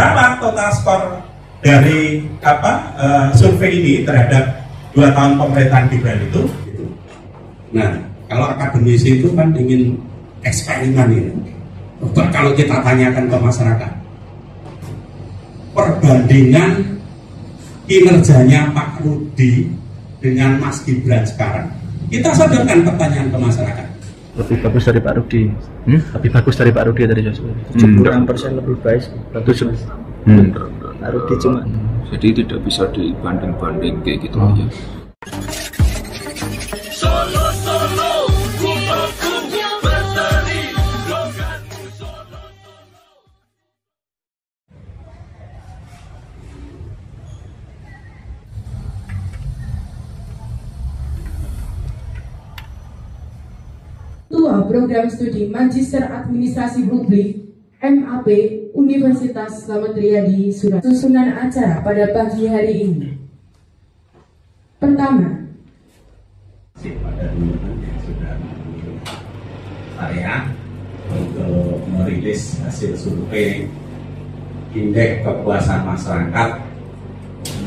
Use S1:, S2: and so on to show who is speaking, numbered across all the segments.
S1: Berapa total skor dari survei ini terhadap 2 tahun pemerintahan Gibran itu? Nah, kalau akademisi itu kan ingin eksperimen ini. Kalau kita tanyakan ke masyarakat, perbandingan kinerjanya Pak Rudi dengan Mas Gibran sekarang, kita sodorkan pertanyaan ke masyarakat.
S2: Lebih bagus dari Pak Rudi. Lebih bagus dari Pak Rudi dari Joshua.
S3: 76% lebih baik. Bagus. Pak Rudi cuma.
S4: Jadi tidak bisa dibanding-banding kayak gitu aja.
S5: Ketua Program Studi Magister Administrasi Publik MAP Universitas Slamet Riyadi Surabaya. Susunan acara pada pagi hari ini. Pertama,
S1: pada teman-teman yang sudah saya untuk merilis hasil survei indeks kepuasan masyarakat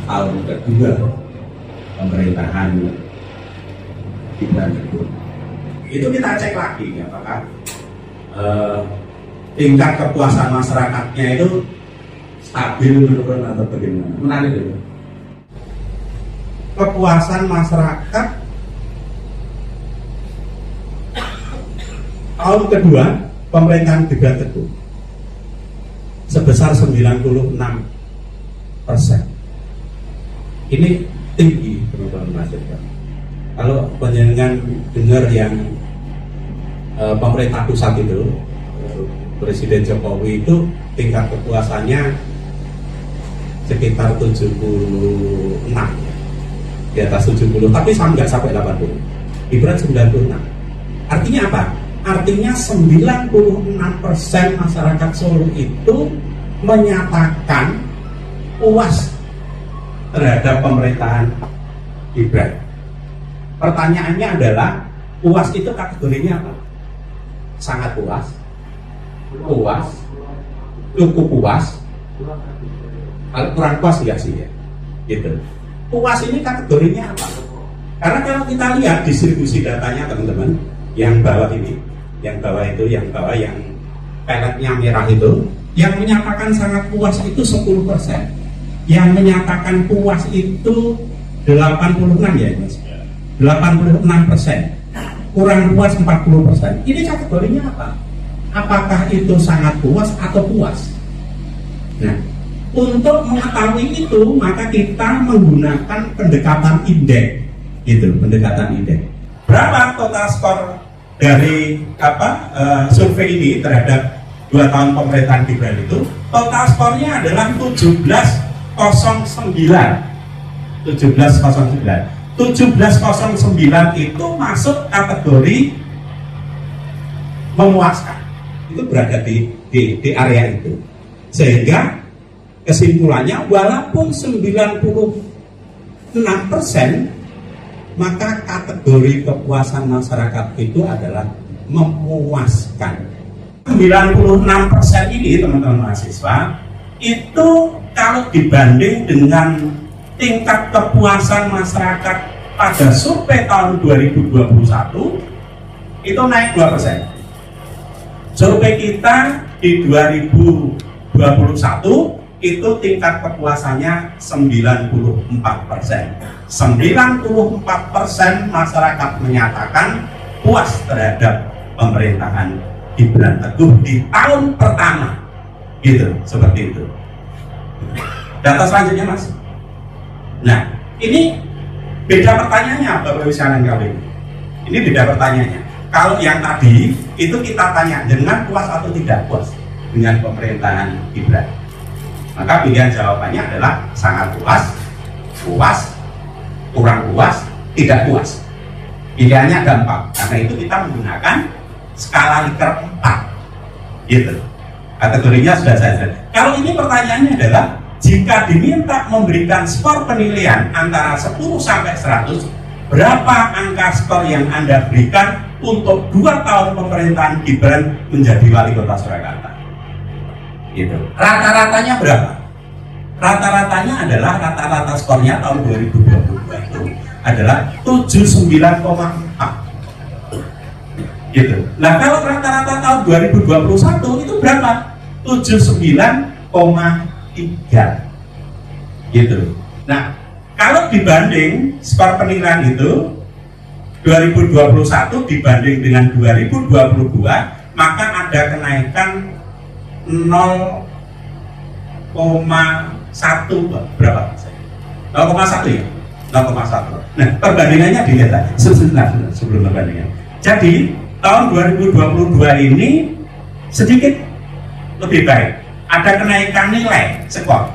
S1: tahun kedua pemerintahan Gibran itu kita cek lagi apakah tingkat kepuasan masyarakatnya itu stabil menurun atau bagaimana. Menarik itu. Kepuasan masyarakat tahun kedua pemerintahan Gibran Teguh sebesar 96%. Ini tinggi teman-teman mahasiswa. Kalau panjenengan dengar yang pemerintah pusat itu, Presiden Jokowi itu tingkat kepuasannya sekitar 76, di atas 70, tapi nggak sampai 80. Gibran 96. Artinya apa? Artinya 96% masyarakat Solo itu menyatakan puas terhadap pemerintahan Gibran. Pertanyaannya adalah, puas itu kategorinya apa? Sangat puas, puas, cukup puas, kalau kurang puas enggak sih ya? Gitu. Puas ini kategorinya apa? Karena kalau kita lihat distribusi datanya teman-teman, yang bawah ini, yang bawah itu, yang bawah yang peletnya merah itu, yang menyatakan sangat puas itu 10%, yang menyatakan puas itu 86 ya Mas. 86%, kurang puas 40%. Ini kategorinya apa? Apakah itu sangat puas atau puas? Nah, untuk mengetahui itu maka kita menggunakan pendekatan indeks, gitu, pendekatan indeks. Berapa total skor dari survei ini terhadap 2 tahun pemerintahan Gibran itu? Total skornya adalah 1709. 1709 itu masuk kategori memuaskan, itu berada di area itu, sehingga kesimpulannya walaupun 96%, maka kategori kepuasan masyarakat itu adalah memuaskan. 96% ini teman-teman mahasiswa itu kalau dibanding dengan tingkat kepuasan masyarakat pada survei tahun 2021 itu naik 2%. Survei kita di 2021 itu tingkat kepuasannya 94%. 94% masyarakat menyatakan puas terhadap pemerintahan Gibran Teguh di tahun pertama, gitu, seperti itu. Data selanjutnya Mas. Nah, ini beda pertanyaannya Bapak Ibu sekalian kali ini. Ini beda pertanyaannya. Kalau yang tadi itu kita tanya dengan puas atau tidak puas dengan pemerintahan Gibran, maka pilihan jawabannya adalah sangat puas, puas, kurang puas, tidak puas. Pilihannya gampang, karena itu kita menggunakan skala Likert 4, gitu. Kategorinya sudah saya jelaskan. Kalau ini pertanyaannya adalah, jika diminta memberikan skor penilaian antara 10 sampai 100, berapa angka skor yang Anda berikan untuk 2 tahun pemerintahan Gibran menjadi wali kota Surakarta? Gitu. Rata-ratanya berapa? Rata-ratanya adalah rata-rata skornya tahun 2022 itu adalah 79,4. Gitu. Nah kalau rata-rata tahun 2021 itu berapa? 79,3. Gitu. Nah kalau dibanding skor penilaian itu 2021 dibanding dengan 2022, maka ada kenaikan 0,1 berapa? 0,1 ya? 0,1. Nah, perbandingannya dilihat tadi. Sebelum perbandingan. Jadi, tahun 2022 ini sedikit lebih baik. Ada kenaikan nilai skor.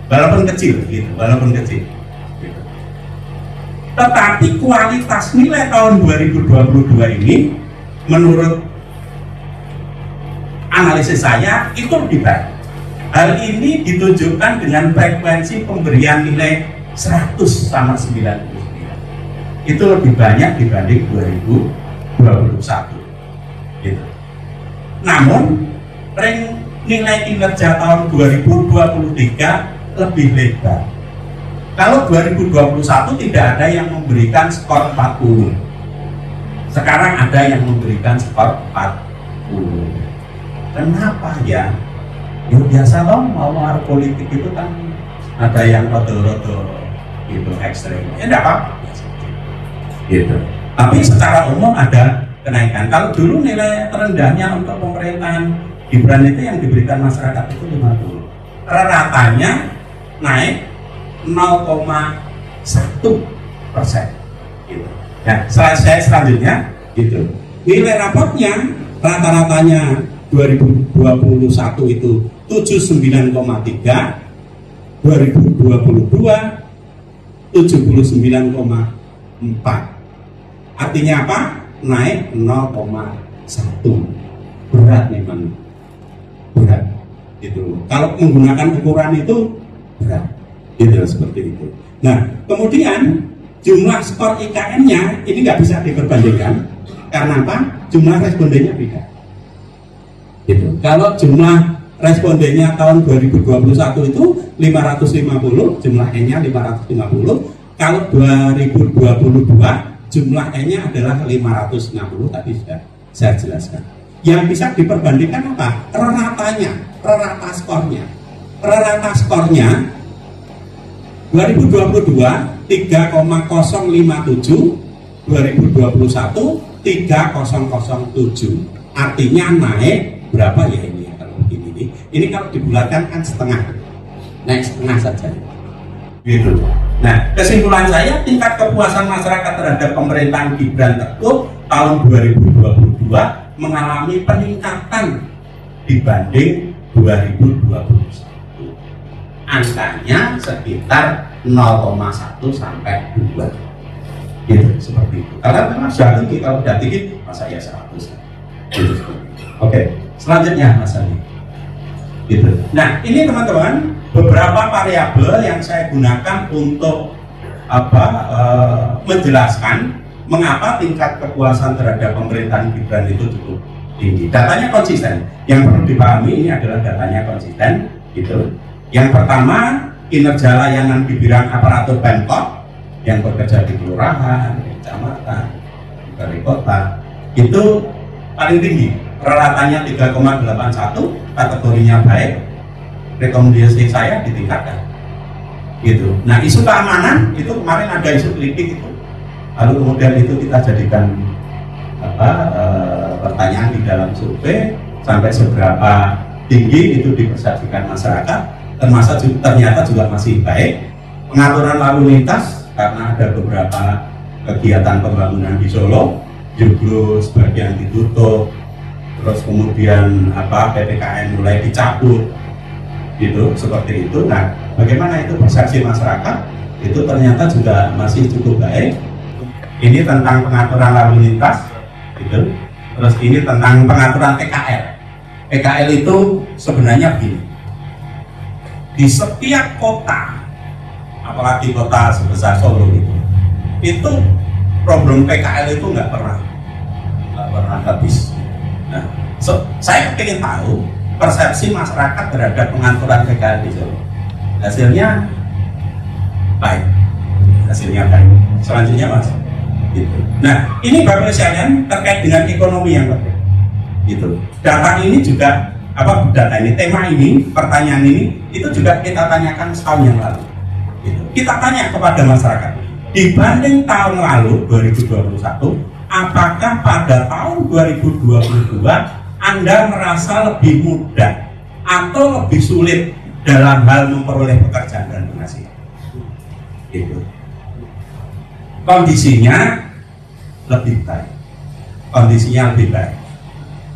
S1: Walaupun kecil gitu, walaupun kecil. Gitu. Tetapi kualitas nilai tahun 2022 ini menurut analisis saya itu lebih baik. Hal ini ditunjukkan dengan frekuensi pemberian nilai 100 sama 99. Itu lebih banyak dibanding 2021. Gitu. Namun nilai kinerja tahun 2023 lebih lebar. Kalau 2021 tidak ada yang memberikan skor 40. Sekarang ada yang memberikan skor 40. Kenapa ya? Ya biasa loh, mau politik itu kan ada yang rodo-rodo gitu ekstrem. Ya enggak apa-apa. Gitu. Tapi secara umum ada kenaikan. Kalau dulu nilai terendahnya untuk pemerintahan Gibran itu yang diberikan masyarakat itu 50. Ratanya naik 0,1%. Gitu. Nah, selanjutnya gitu. Nilai rapotnya rata-ratanya 2021 itu 79,3, 2022 79,4. Artinya apa? Naik 0,1. Berat memang. Berat. Gitu. Kalau menggunakan ukuran itu berat. Gitu, seperti itu. Nah, kemudian jumlah skor IKN-nya ini nggak bisa diperbandingkan karena apa? Jumlah respondennya beda. Gitu. Kalau jumlah respondennya tahun 2021 itu 550, jumlah N-nya 550. Kalau 2022 jumlah N-nya adalah 560, tadi sudah saya jelaskan. Yang bisa diperbandingkan apa? Reratanya, rerata skornya. Rerata skornya 2022 3,057, 2021 3,007. Artinya naik berapa ya ini? Kalau begini ini kalau dibulatkan kan setengah, naik setengah saja. Gitu. Nah, kesimpulan saya tingkat kepuasan masyarakat terhadap pemerintahan Gibran Teguh tahun 2022 mengalami peningkatan dibanding 2021. Angkanya sekitar 0,1 sampai 2. Gitu, seperti itu. Karena memang sudah tinggi, kalau sudah tinggi masa ya 100. Gitu. Oke, selanjutnya Mas Ali. Gitu. Nah, ini teman-teman beberapa variabel yang saya gunakan untuk menjelaskan mengapa tingkat kepuasan terhadap pemerintahan Gibran itu cukup tinggi. Datanya konsisten. Yang perlu dipahami ini adalah datanya konsisten. Gitu. Yang pertama, kinerja layanan di bidang aparatur Pemkot yang bekerja di kelurahan, di kecamatan, di balai kota itu paling tinggi. Reratannya 3,81, kategorinya baik. Rekomendasi saya ditingkatkan. Gitu. Nah, isu keamanan itu kemarin ada isu klinik itu. Lalu kemudian itu kita jadikan pertanyaan di dalam survei sampai seberapa tinggi itu dipersepsikan masyarakat. Ternyata juga masih baik. Pengaturan lalu lintas karena ada beberapa kegiatan pembangunan di Solo, Joglo sebagian ditutup, terus kemudian PPKM mulai dicabut, gitu seperti itu. Nah, bagaimana itu persepsi masyarakat? Itu ternyata juga masih cukup baik. Ini tentang pengaturan lalu lintas, gitu. Terus ini tentang pengaturan PKL. PKL itu sebenarnya begini. Di setiap kota, apalagi kota sebesar Solo itu problem PKL itu nggak pernah habis. Nah, saya ingin tahu persepsi masyarakat terhadap pengaturan PKL di Solo. Hasilnya baik. Selanjutnya Mas. Gitu. Nah, ini Bapak sekalian terkait dengan ekonomi yang penting. Gitu. Data ini juga tema ini, pertanyaan ini itu juga kita tanyakan setahun yang lalu. Gitu. Kita tanya kepada masyarakat, dibanding tahun lalu 2021, apakah pada tahun 2022 Anda merasa lebih mudah atau lebih sulit dalam hal memperoleh pekerjaan dan penghasilan? Gitu. Kondisinya lebih baik. Kondisinya lebih baik.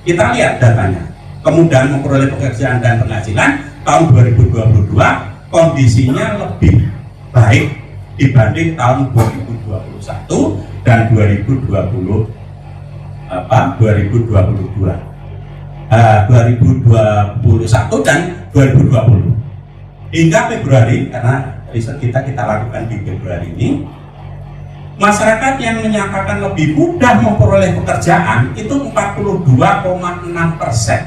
S1: Kita lihat datanya. Kemudian memperoleh pekerjaan dan penghasilan tahun 2022 kondisinya lebih baik dibanding tahun 2021 dan 2022. 2021 dan 2020. Hingga Februari, karena riset kita lakukan di Februari ini, masyarakat yang menyatakan lebih mudah memperoleh pekerjaan itu 42,6%,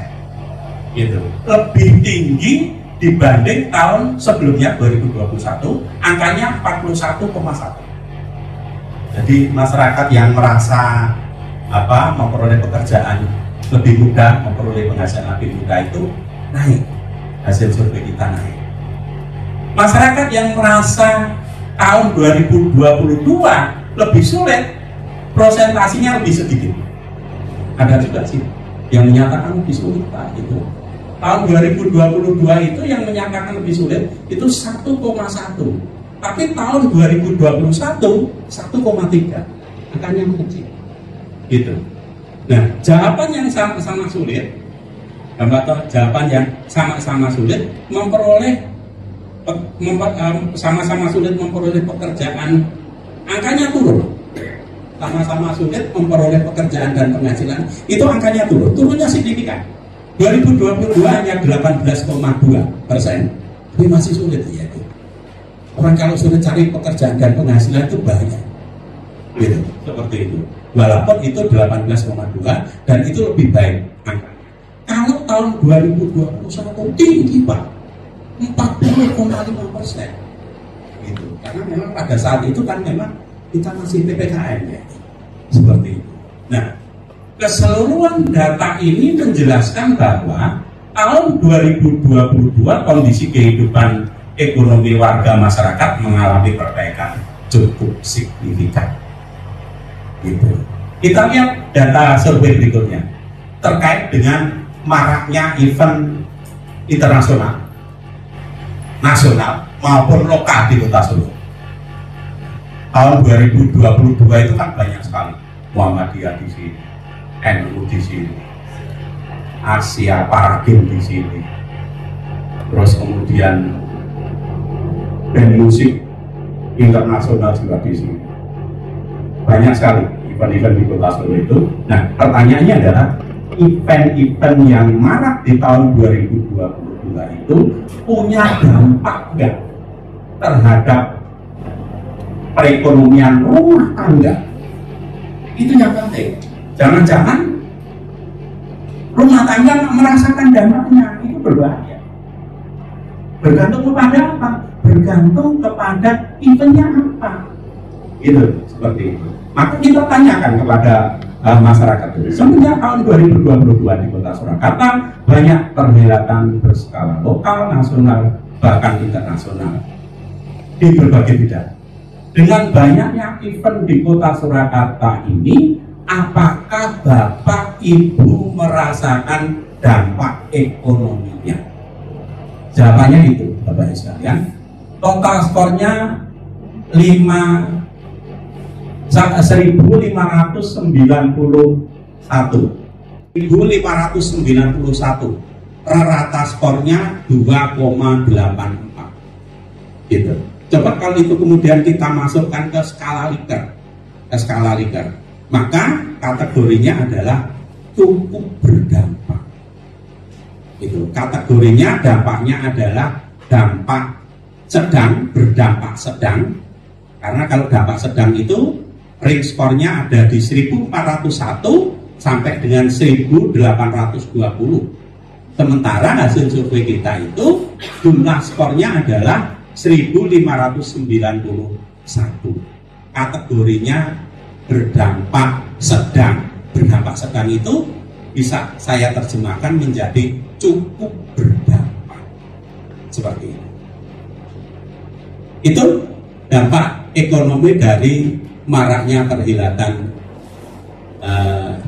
S1: gitu. Lebih tinggi dibanding tahun sebelumnya 2021, angkanya 41,1. Jadi masyarakat yang merasa memperoleh pekerjaan lebih mudah, memperoleh penghasilan lebih mudah itu naik, hasil survei kita naik. Masyarakat yang merasa tahun 2022 lebih sulit, prosentasinya lebih sedikit. Ada juga sih yang menyatakan lebih sulit Pak, itu tahun 2022 itu yang menyatakan lebih sulit itu 1,1, tapi tahun 2021 1,3, angkanya kecil, gitu. Nah, jawaban yang sama-sama sulit, jawaban yang sama-sama sulit sama-sama sulit memperoleh pekerjaan, angkanya turun. Sama-sama sulit memperoleh pekerjaan dan penghasilan, itu angkanya turunnya signifikan. 2022 hanya 18,2%, ini masih sulit ya itu. Orang kalau sulit cari pekerjaan dan penghasilan itu banyak, gitu, seperti itu. Walaupun itu 18,2 dan itu lebih baik angka. Kalau tahun 2021 tinggi Pak, 40,5%, gitu. Karena memang pada saat itu kan memang kita masih PPKM ya, seperti itu. Nah, keseluruhan data ini menjelaskan bahwa tahun 2022 kondisi kehidupan ekonomi warga masyarakat mengalami perbaikan cukup signifikan. Gitu. Kita lihat data survei berikutnya terkait dengan maraknya event internasional, nasional maupun lokal di Kota Solo. Tahun 2022 itu kan banyak sekali, Muhammadiyah di sini, NU di sini, Asia Para Games di sini, terus kemudian band musik internasional juga di sini. Banyak sekali event-event di Kota Solo itu. Nah, pertanyaannya adalah event-event yang marak di tahun 2022 itu punya dampak nggak terhadap perekonomian rumah tangga? Itu yang penting. Jangan-jangan rumah tangga merasakan dampaknya, itu berbahaya. Bergantung kepada apa? Bergantung kepada eventnya apa, gitu, seperti itu. Maka kita tanyakan kepada masyarakat itu. Semenjak tahun 2022 di Kota Surakarta banyak perhelatan berskala lokal, nasional, bahkan internasional di berbagai bidang. Dengan banyaknya event di Kota Surakarta ini, apakah Bapak Ibu merasakan dampak ekonominya? Jawabannya itu, Bapak Ibu sekalian. Total skornya 1591. Rata skornya 2,84. Gitu. Coba kalau itu kemudian kita masukkan ke skala Likert, maka kategorinya adalah cukup berdampak. Itu kategorinya, dampaknya adalah dampak sedang, berdampak sedang. Karena kalau dampak sedang itu ring skornya ada di 1401 sampai dengan 1820. Sementara hasil survei kita itu jumlah skornya adalah 1591. Kategorinya berdampak sedang. Berdampak sedang itu bisa saya terjemahkan menjadi cukup berdampak. Seperti itu. Itu dampak ekonomi dari maraknya perhelatan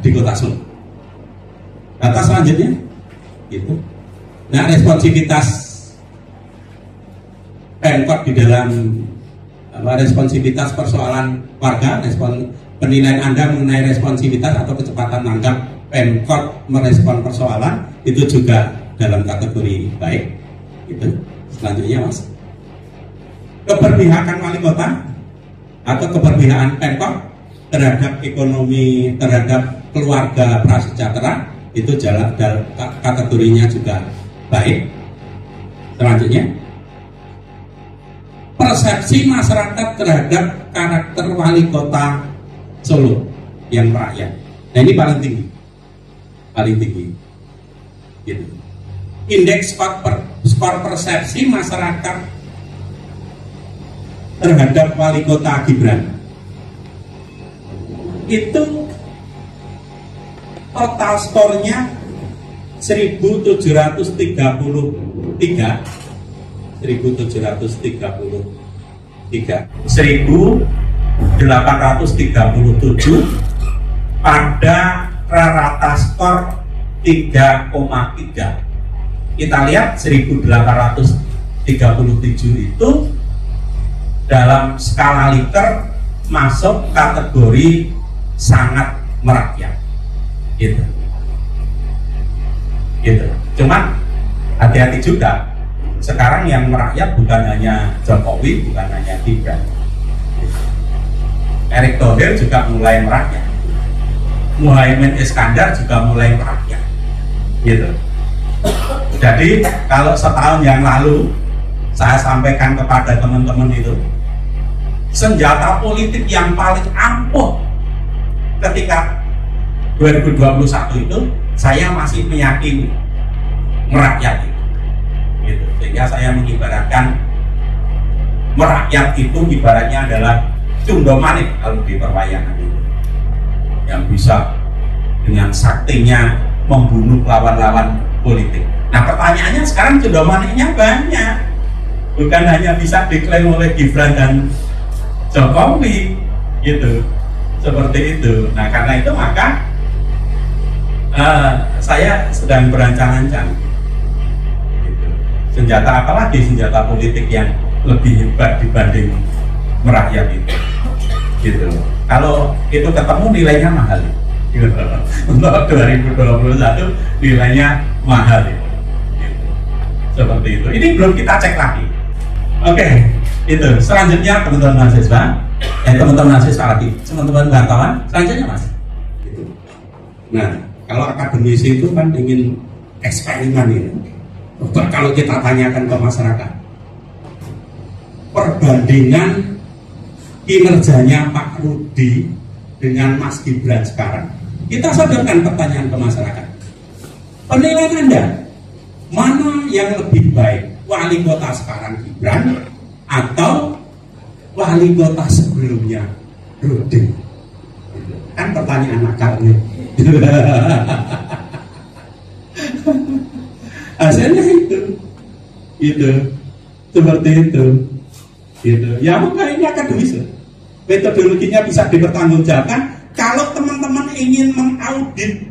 S1: di Kota Solo. Data selanjutnya itu. Nah, responsivitas Pemkot di dalam responsivitas persoalan warga, penilaian Anda mengenai responsivitas atau kecepatan tanggap Pemkot merespon persoalan itu juga dalam kategori baik. Itu selanjutnya, Mas. Keberpihakan wali kota atau keberpihakan Pemkot terhadap ekonomi, terhadap keluarga prasejahtera itu kategorinya juga baik. Selanjutnya, persepsi masyarakat terhadap karakter wali kota Solo yang merakyat. Nah, ini paling tinggi, gitu. Indeks skor persepsi masyarakat terhadap wali kota Gibran itu total skornya 1733 1837 pada rata skor 3,3. Kita lihat 1837 itu dalam skala liter masuk kategori sangat merakyat. Gitu. Cuman hati-hati juga. Sekarang yang merakyat bukan hanya Jokowi, bukan hanya Gibran. Erick Thohir juga mulai merakyat. Muhaimin Iskandar juga mulai merakyat. Gitu. Jadi kalau setahun yang lalu saya sampaikan kepada teman-teman itu, senjata politik yang paling ampuh ketika 2021 itu saya masih meyakini merakyat itu. Gitu. Sehingga saya mengibaratkan merakyat itu ibaratnya adalah Cundo Manik kalau di perwayangan itu, yang bisa dengan saktinya membunuh lawan-lawan politik. Nah, pertanyaannya sekarang Cundo Maniknya banyak, bukan hanya bisa diklaim oleh Gibran dan Jokowi, gitu, seperti itu. Nah, karena itu maka saya sedang berancang-ancang, gitu. Senjata apa lagi, senjata politik yang lebih hebat dibanding merakyat itu, gitu. Kalau itu ketemu nilainya mahal, gitu. Untuk 2021 nilainya mahal, gitu. Seperti itu. Ini belum kita cek lagi. Oke, itu. Selanjutnya teman-teman mahasiswa, teman-teman mahasiswa lagi, teman-teman wartawan, selanjutnya Mas. Gitu. Nah, kalau akademisi itu kan ingin eksperimen ini. Kalau kita tanyakan ke masyarakat, perbandingan kinerjanya Pak Rudi dengan Mas Gibran sekarang, kita sodorkan pertanyaan ke masyarakat. Penilaian Anda, mana yang lebih baik, wali kota sekarang Gibran atau wali kota sebelumnya Rudi? Kan pertanyaan akalnya. Hasilnya itu, seperti itu, gitu. Ya maka ini akademis, metodologinya bisa dipertanggungjawabkan. Kalau teman-teman ingin mengaudit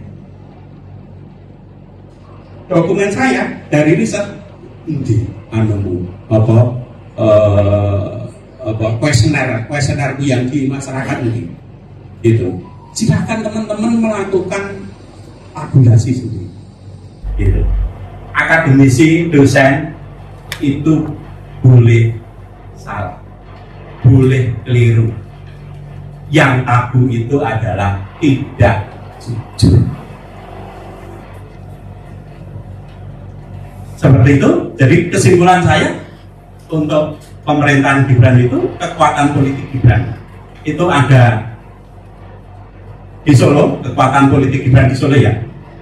S1: dokumen saya dari riset, kuesioner yang di masyarakat ini, gitu. Silakan teman-teman melakukan tabulasi sendiri, gitu. Akademisi, dosen itu boleh salah, boleh keliru. Yang tabu itu adalah tidak jujur. Seperti itu. Jadi kesimpulan saya untuk pemerintahan Gibran itu, kekuatan politik Gibran itu ada di Solo, kekuatan politik Gibran di Solo ya,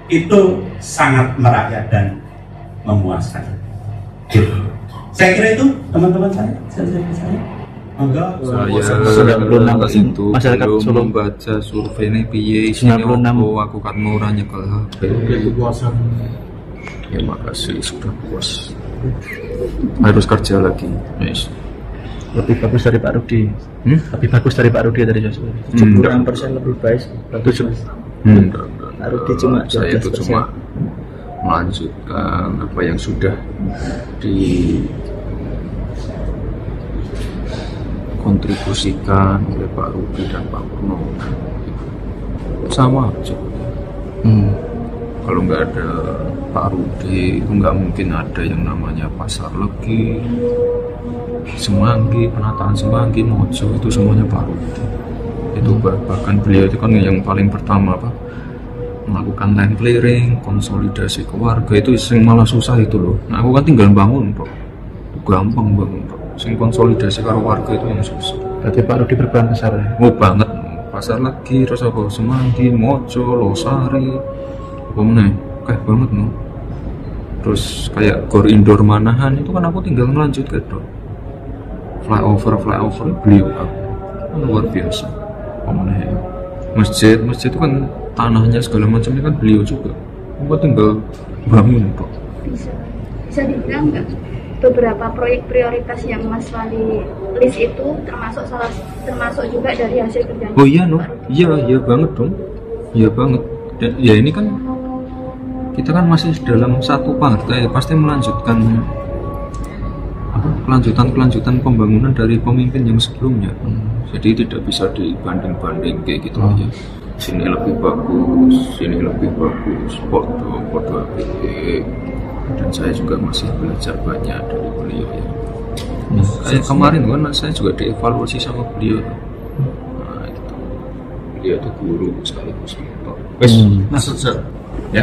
S1: itu sangat merakyat dan memuaskan. Gitu. Saya kira itu teman-teman saya. Enggak.
S4: Saya
S2: 96%
S4: itu
S2: masyarakat
S4: belum
S2: Solo.
S4: membaca survei piye
S2: 96.
S4: aku kan mau nyekel HP. Ya makasih sudah puas. Harus kerja lagi. Yes.
S2: Lebih bagus dari Pak Rudi. Lebih bagus dari Pak Rudi dari Joshua.
S3: 76% lebih baik. Bagus. Pak Rudi cuma
S4: Saya itu
S3: 12%.
S4: cuma melanjutkan apa yang sudah dikontribusikan oleh Pak Rudi dan Pak Purnomo. Sama aja. Kalau nggak ada Pak Rudi itu nggak mungkin ada yang namanya Pasar Legi, Semanggi, penataan Semanggi, Mojo, itu semuanya Pak Rudi. Itu bahkan beliau itu kan yang paling pertama melakukan land clearing, konsolidasi ke warga, itu yang malah susah itu loh. Nah aku kan tinggal bangun Pak, gampang bangun Pak. Sing konsolidasi ke warga itu yang susah.
S2: Berarti Pak Rudi berperan besar ya?
S4: Oh banget, Pasar Legi, terus apa Semanggi, Mojo, Losari, apa meneh, kayak banget no. Terus kayak Gor Indoor Manahan itu kan aku tinggal melanjut ke dong. Flyover beliau kan luar biasa. Apa meneh, masjid itu kan tanahnya segala macamnya kan beliau juga. Aku tinggal bangun Pak.
S6: Bisa dibilang nggak beberapa proyek prioritas yang Mas Wali list itu termasuk juga dari hasil kerjanya?
S4: Oh iya no, iya banget dong, iya banget. Dan, ya ini kan kita kan masih dalam satu partai, pasti melanjutkan kelanjutan pembangunan dari pemimpin yang sebelumnya. Jadi tidak bisa dibanding kayak gitu aja. Sini lebih bagus, foto APD. Dan saya juga masih belajar banyak dari beliau ya. Kayak kemarin kan saya juga dievaluasi sama beliau. Nah itu, beliau itu guru sekaligus mentor. Wes, ya.